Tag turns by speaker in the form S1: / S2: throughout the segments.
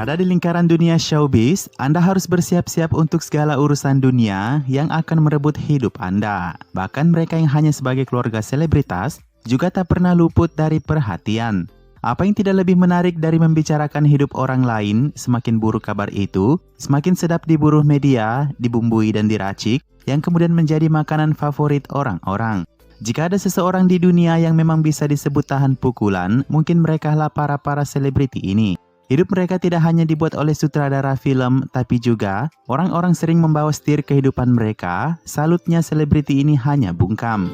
S1: Berada di lingkaran dunia showbiz, Anda harus bersiap-siap untuk segala urusan dunia yang akan merebut hidup Anda. Bahkan mereka yang hanya sebagai keluarga selebritas juga tak pernah luput dari perhatian. Apa yang tidak lebih menarik dari membicarakan hidup orang lain, semakin buruk kabar itu, semakin sedap diburu media, dibumbui dan diracik, yang kemudian menjadi makanan favorit orang-orang. Jika ada seseorang di dunia yang memang bisa disebut tahan pukulan, mungkin mereka lah para selebriti ini. Hidup mereka tidak hanya dibuat oleh sutradara film, tapi juga orang-orang sering membawa setir kehidupan mereka. Salutnya selebriti ini hanya bungkam.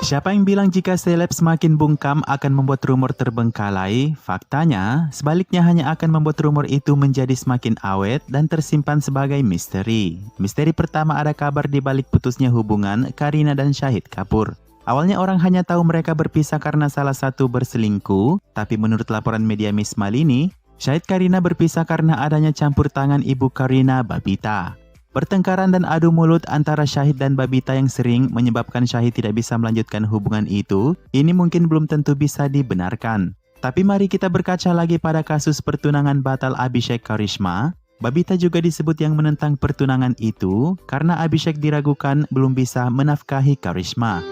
S1: Siapa yang bilang jika seleb semakin bungkam akan membuat rumor terbengkalai? Faktanya, sebaliknya hanya akan membuat rumor itu menjadi semakin awet dan tersimpan sebagai misteri. Misteri pertama ada kabar di balik putusnya hubungan Kareena dan Shahid Kapoor. Awalnya orang hanya tahu mereka berpisah karena salah satu berselingkuh, tapi menurut laporan media Miss Malini, Shahid Kareena berpisah karena adanya campur tangan ibu Kareena, Babita. Pertengkaran dan adu mulut antara Shahid dan Babita yang sering menyebabkan Shahid tidak bisa melanjutkan hubungan itu, ini mungkin belum tentu bisa dibenarkan. Tapi mari kita berkaca lagi pada kasus pertunangan batal Abhishek Karishma. Babita juga disebut yang menentang pertunangan itu karena Abhishek diragukan belum bisa menafkahi Karishma.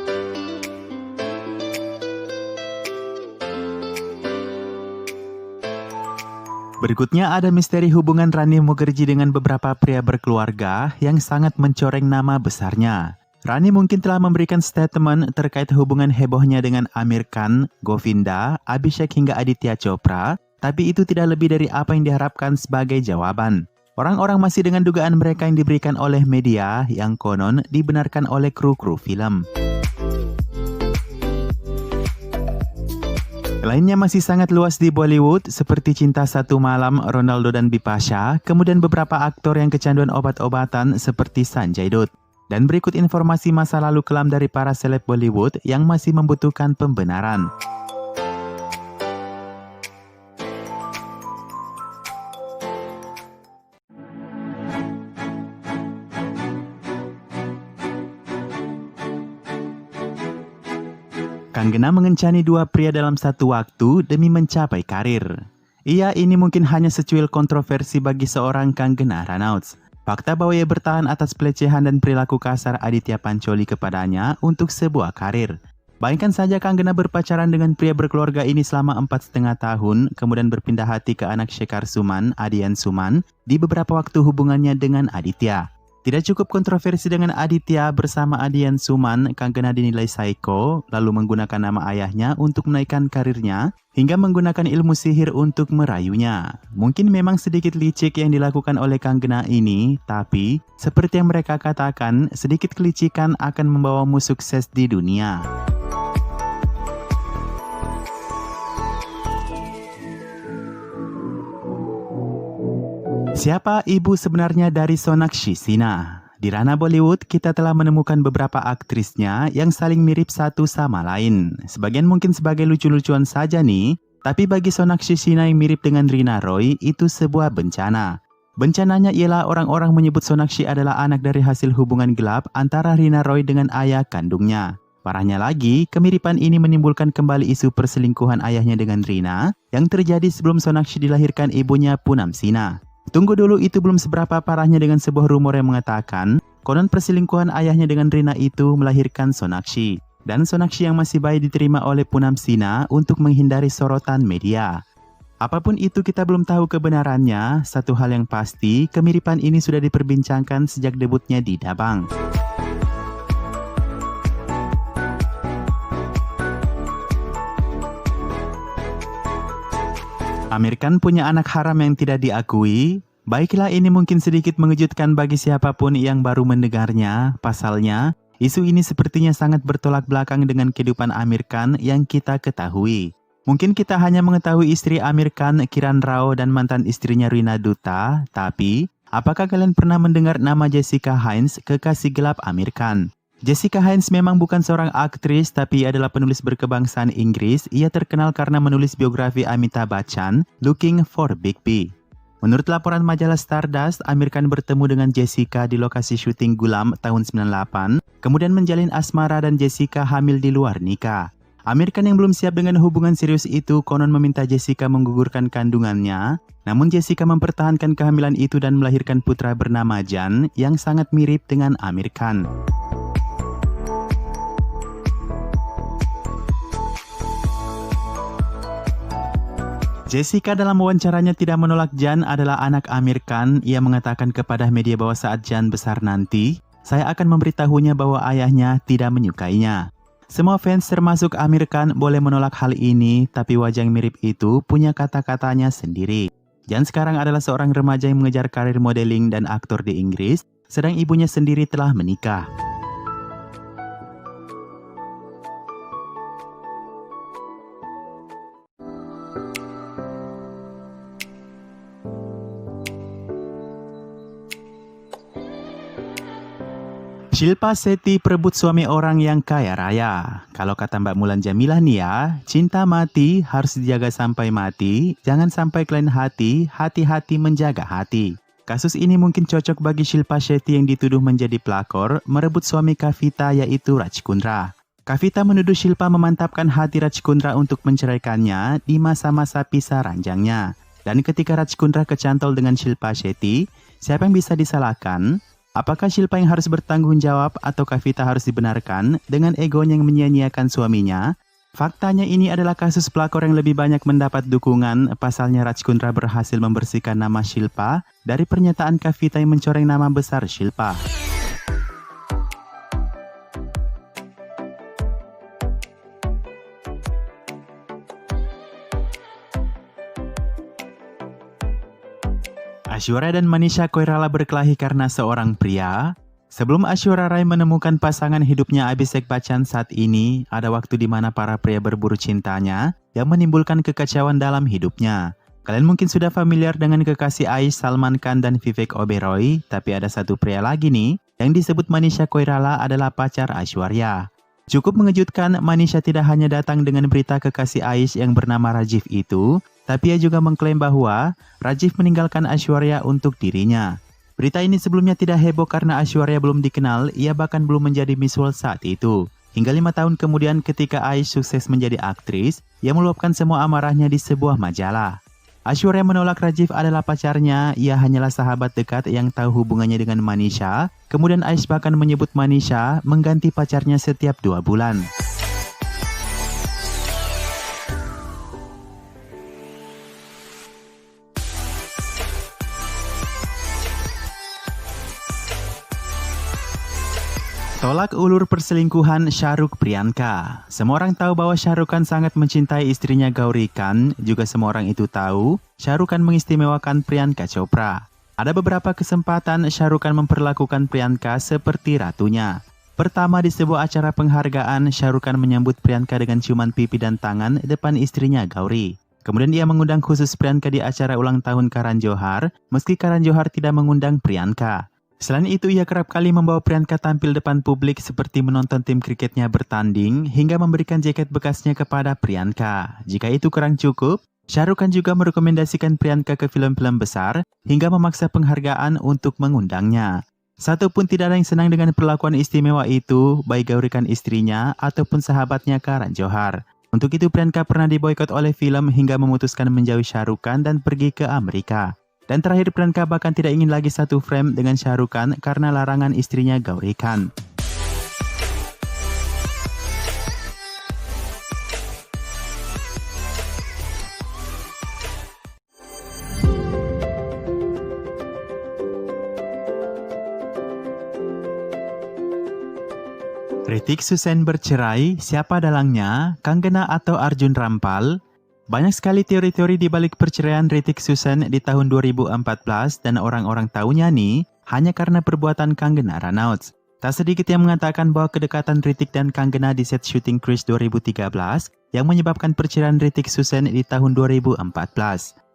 S1: Berikutnya ada misteri hubungan Rani Mukherjee dengan beberapa pria berkeluarga yang sangat mencoreng nama besarnya. Rani mungkin telah memberikan statement terkait hubungan hebohnya dengan Aamir Khan, Govinda, Abhishek hingga Aditya Chopra, tapi itu tidak lebih dari apa yang diharapkan sebagai jawaban. Orang-orang masih dengan dugaan mereka yang diberikan oleh media yang konon dibenarkan oleh kru-kru film. Lainnya masih sangat luas di Bollywood seperti Cinta Satu Malam, Ronaldo dan Bipasha, kemudian beberapa aktor yang kecanduan obat-obatan seperti Sanjay Dutt. Dan berikut informasi masa lalu kelam dari para seleb Bollywood yang masih membutuhkan pembenaran. Kanggena mengencani dua pria dalam satu waktu demi mencapai karir. Iya, ini mungkin hanya secuil kontroversi bagi seorang Kanggena Ranaut. Fakta bahwa ia bertahan atas pelecehan dan perilaku kasar Aditya Pancholi kepadanya untuk sebuah karir. Bayangkan saja Kanggena berpacaran dengan pria berkeluarga ini selama 4,5 tahun, kemudian berpindah hati ke anak Shekhar Suman, Adian Suman, di beberapa waktu hubungannya dengan Aditya. Tidak cukup kontroversi dengan Aditya bersama Adian Suman, Kanggena dinilai psycho, lalu menggunakan nama ayahnya untuk menaikkan karirnya, hingga menggunakan ilmu sihir untuk merayunya. Mungkin memang sedikit licik yang dilakukan oleh Kanggena ini, tapi seperti yang mereka katakan, sedikit kelicikan akan membawamu sukses di dunia. Siapa ibu sebenarnya dari Sonakshi Sinha? Di ranah Bollywood, kita telah menemukan beberapa aktrisnya yang saling mirip satu sama lain. Sebagian mungkin sebagai lucu-lucuan saja nih, tapi bagi Sonakshi Sinha yang mirip dengan Reena Roy, itu sebuah bencana. Bencananya ialah orang-orang menyebut Sonakshi adalah anak dari hasil hubungan gelap antara Reena Roy dengan ayah kandungnya. Parahnya lagi, kemiripan ini menimbulkan kembali isu perselingkuhan ayahnya dengan Reena yang terjadi sebelum Sonakshi dilahirkan ibunya Poonam Sinha. Tunggu dulu, itu belum seberapa parahnya dengan sebuah rumor yang mengatakan konon perselingkuhan ayahnya dengan Reena itu melahirkan Sonakshi. Dan Sonakshi yang masih bayi diterima oleh Poonam Sinha untuk menghindari sorotan media. Apapun itu kita belum tahu kebenarannya, satu hal yang pasti kemiripan ini sudah diperbincangkan sejak debutnya di Dabangg. Aamir Khan punya anak haram yang tidak diakui. Baiklah, ini mungkin sedikit mengejutkan bagi siapapun yang baru mendengarnya. Pasalnya, isu ini sepertinya sangat bertolak belakang dengan kehidupan Aamir Khan yang kita ketahui. Mungkin kita hanya mengetahui istri Aamir Khan, Kiran Rao, dan mantan istrinya Rina Dutta. Tapi, apakah kalian pernah mendengar nama Jessica Heinz, kekasih gelap Aamir Khan? Jessica Heinz memang bukan seorang aktris, tapi adalah penulis berkebangsaan Inggris. Ia terkenal karena menulis biografi Amitabh Bachchan, Looking for Big B. Menurut laporan majalah Stardust, Amir Khan bertemu dengan Jessica di lokasi syuting Gulam tahun 98, kemudian menjalin asmara dan Jessica hamil di luar nikah. Amir Khan yang belum siap dengan hubungan serius itu konon meminta Jessica menggugurkan kandungannya, namun Jessica mempertahankan kehamilan itu dan melahirkan putra bernama Jan yang sangat mirip dengan Amir Khan. Jessica dalam wawancaranya tidak menolak Jan adalah anak Amir Khan. Ia mengatakan kepada media bahwa saat Jan besar nanti, saya akan memberitahunya bahwa ayahnya tidak menyukainya. Semua fans termasuk Amir Khan boleh menolak hal ini, tapi wajah yang mirip itu punya kata-katanya sendiri. Jan sekarang adalah seorang remaja yang mengejar karir modeling dan aktor di Inggris, sedang ibunya sendiri telah menikah. Shilpa Shetty perebut suami orang yang kaya raya. Kalau kata Mbak Mulan Jamilah nih ya, cinta mati harus dijaga sampai mati, jangan sampai kelain hati, hati-hati menjaga hati. Kasus ini mungkin cocok bagi Shilpa Shetty yang dituduh menjadi pelakor, merebut suami Kavita yaitu Raj Kundra. Kavita menuduh Shilpa memantapkan hati Raj Kundra untuk menceraikannya di masa-masa pisah ranjangnya. Dan ketika Raj Kundra kecantol dengan Shilpa Shetty, siapa yang bisa disalahkan? Apakah Shilpa yang harus bertanggung jawab atau Kavita harus dibenarkan dengan egonya yang menyia-nyiakan suaminya? Faktanya ini adalah kasus pelakor yang lebih banyak mendapat dukungan. Pasalnya Raj Kundra berhasil membersihkan nama Shilpa dari pernyataan Kavita yang mencoreng nama besar Shilpa. Aishwarya dan Manisha Koirala berkelahi karena seorang pria. Sebelum Aishwarya Rai menemukan pasangan hidupnya Abhishek Bachchan saat ini, ada waktu di mana para pria berburu cintanya yang menimbulkan kekacauan dalam hidupnya. Kalian mungkin sudah familiar dengan kekasih Aish, Salman Khan dan Vivek Oberoi, tapi ada satu pria lagi nih yang disebut Manisha Koirala adalah pacar Aishwarya. Cukup mengejutkan, Manisha tidak hanya datang dengan berita kekasih Aish yang bernama Rajiv itu, tapi ia juga mengklaim bahwa Rajiv meninggalkan Aishwarya untuk dirinya. Berita ini sebelumnya tidak heboh karena Aishwarya belum dikenal, ia bahkan belum menjadi Miss World saat itu. Hingga 5 tahun kemudian ketika Aish sukses menjadi aktris, ia meluapkan semua amarahnya di sebuah majalah. Aishwarya menolak Rajiv adalah pacarnya, ia hanyalah sahabat dekat yang tahu hubungannya dengan Manisha. Kemudian Aish bahkan menyebut Manisha mengganti pacarnya setiap 2 bulan. Tolak ulur perselingkuhan Shah Rukh Priyanka. Semua orang tahu bahwa Shah Rukh Khan sangat mencintai istrinya Gauri Khan. Juga semua orang itu tahu Shah Rukh Khan mengistimewakan Priyanka Chopra. Ada beberapa kesempatan Shah Rukh Khan memperlakukan Priyanka seperti ratunya. Pertama, di sebuah acara penghargaan, Shah Rukh Khan menyambut Priyanka dengan ciuman pipi dan tangan depan istrinya Gauri. Kemudian ia mengundang khusus Priyanka di acara ulang tahun Karan Johar, meski Karan Johar tidak mengundang Priyanka. Selain itu, ia kerap kali membawa Priyanka tampil depan publik seperti menonton tim kriketnya bertanding hingga memberikan jaket bekasnya kepada Priyanka. Jika itu kurang cukup, Shah Rukh Khan juga merekomendasikan Priyanka ke film-film besar hingga memaksa penghargaan untuk mengundangnya. Satu pun tidak ada yang senang dengan perlakuan istimewa itu, baik Gauri Khan istrinya ataupun sahabatnya Karan Johar. Untuk itu Priyanka pernah diboikot oleh film hingga memutuskan menjauhi Shah Rukh Khan dan pergi ke Amerika. Dan terakhir Priyanka bahkan tidak ingin lagi satu frame dengan Shah Rukh Khan karena larangan istrinya Gauri Khan. Hrithik Sussenn bercerai, siapa dalangnya, Kanggena atau Arjun Rampal? Banyak sekali teori-teori di balik perceraian Hrithik Sussenn di tahun 2014 dan orang-orang tahunya nih hanya karena perbuatan Kanggena Ranaut. Tak sedikit yang mengatakan bahwa kedekatan Hrithik dan Kanggena di set syuting Krish 2013 yang menyebabkan perceraian Hrithik Sussenn di tahun 2014.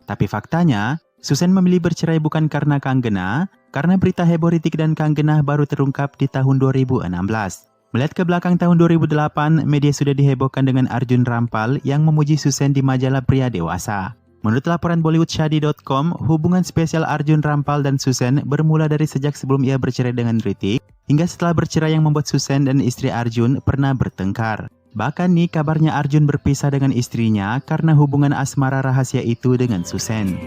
S1: Tapi faktanya, Sussenn memilih bercerai bukan karena Kanggena, karena berita heboh Hrithik dan Kanggena baru terungkap di tahun 2016. Melihat ke belakang tahun 2008, media sudah dihebohkan dengan Arjun Rampal yang memuji Sussenn di majalah Pria Dewasa. Menurut laporan BollywoodShadi.com, hubungan spesial Arjun Rampal dan Susan bermula dari sejak sebelum ia bercerai dengan Ritik, hingga setelah bercerai yang membuat Susan dan istri Arjun pernah bertengkar. Bahkan nih kabarnya Arjun berpisah dengan istrinya karena hubungan asmara rahasia itu dengan Susan.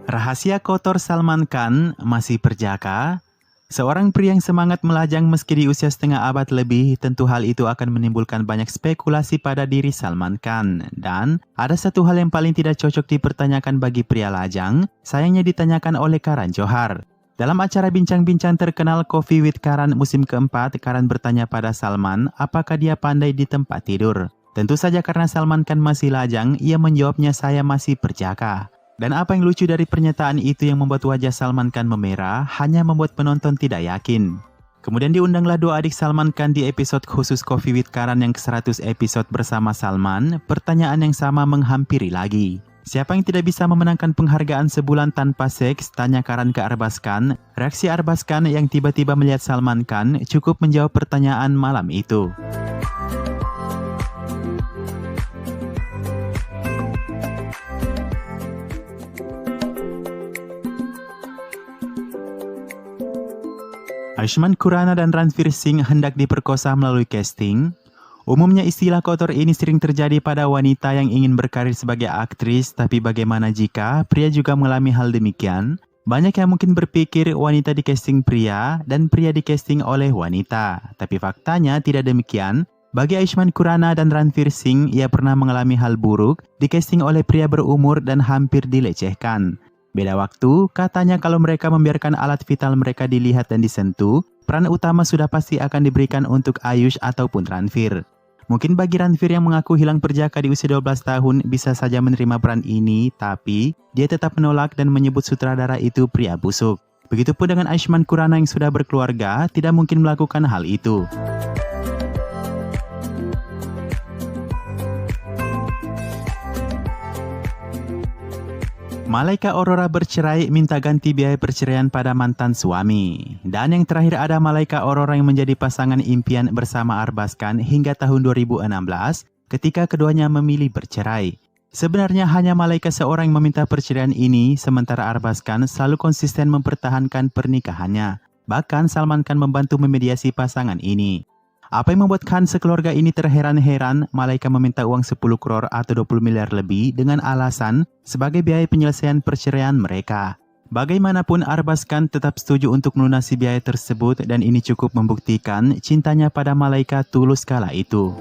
S1: Rahasia kotor Salman Khan masih perjaka. Seorang pria yang semangat melajang meski di usia setengah abad lebih, tentu hal itu akan menimbulkan banyak spekulasi pada diri Salman Khan. Dan ada satu hal yang paling tidak cocok dipertanyakan bagi pria lajang, sayangnya ditanyakan oleh Karan Johar. Dalam acara bincang-bincang terkenal Coffee with Karan musim keempat, Karan bertanya pada Salman apakah dia pandai di tempat tidur. Tentu saja karena Salman Khan masih lajang, ia menjawabnya saya masih perjaka. Dan apa yang lucu dari pernyataan itu yang membuat wajah Salman Khan memerah, hanya membuat penonton tidak yakin. Kemudian diundanglah dua adik Salman Khan di episode khusus Coffee with Karan yang ke-100 episode bersama Salman. Pertanyaan yang sama menghampiri lagi. Siapa yang tidak bisa memenangkan penghargaan sebulan tanpa seks? Tanya Karan ke Arbaz Khan. Reaksi Arbaz Khan yang tiba-tiba melihat Salman Khan cukup menjawab pertanyaan malam itu. Ayushmann Khurrana dan Ranveer Singh hendak diperkosa melalui casting. Umumnya istilah kotor ini sering terjadi pada wanita yang ingin berkarir sebagai aktris, tapi bagaimana jika pria juga mengalami hal demikian? Banyak yang mungkin berpikir wanita di casting pria dan pria di casting oleh wanita, tapi faktanya tidak demikian. Bagi Ayushmann Khurrana dan Ranveer Singh, ia pernah mengalami hal buruk di casting oleh pria berumur dan hampir dilecehkan. Beda waktu, katanya kalau mereka membiarkan alat vital mereka dilihat dan disentuh, peran utama sudah pasti akan diberikan untuk Ayush ataupun Ranveer. Mungkin bagi Ranveer yang mengaku hilang perjaka di usia 12 tahun bisa saja menerima peran ini, tapi dia tetap menolak dan menyebut sutradara itu pria busuk. Begitupun dengan Ayushmann Khurrana yang sudah berkeluarga, tidak mungkin melakukan hal itu. Malaika Aurora bercerai minta ganti biaya perceraian pada mantan suami. Dan yang terakhir ada Malaika Aurora yang menjadi pasangan impian bersama Arbaz Khan hingga tahun 2016 ketika keduanya memilih bercerai. Sebenarnya hanya Malaika seorang yang meminta perceraian ini, sementara Arbaz Khan selalu konsisten mempertahankan pernikahannya. Bahkan Salman Khan membantu memediasi pasangan ini. Apa yang membuat Khan sekeluarga ini terheran-heran, Malaika meminta uang 10 crore atau 20 miliar lebih dengan alasan sebagai biaya penyelesaian perceraian mereka. Bagaimanapun Arbaz Khan tetap setuju untuk melunasi biaya tersebut dan ini cukup membuktikan cintanya pada Malaika tulus kala itu.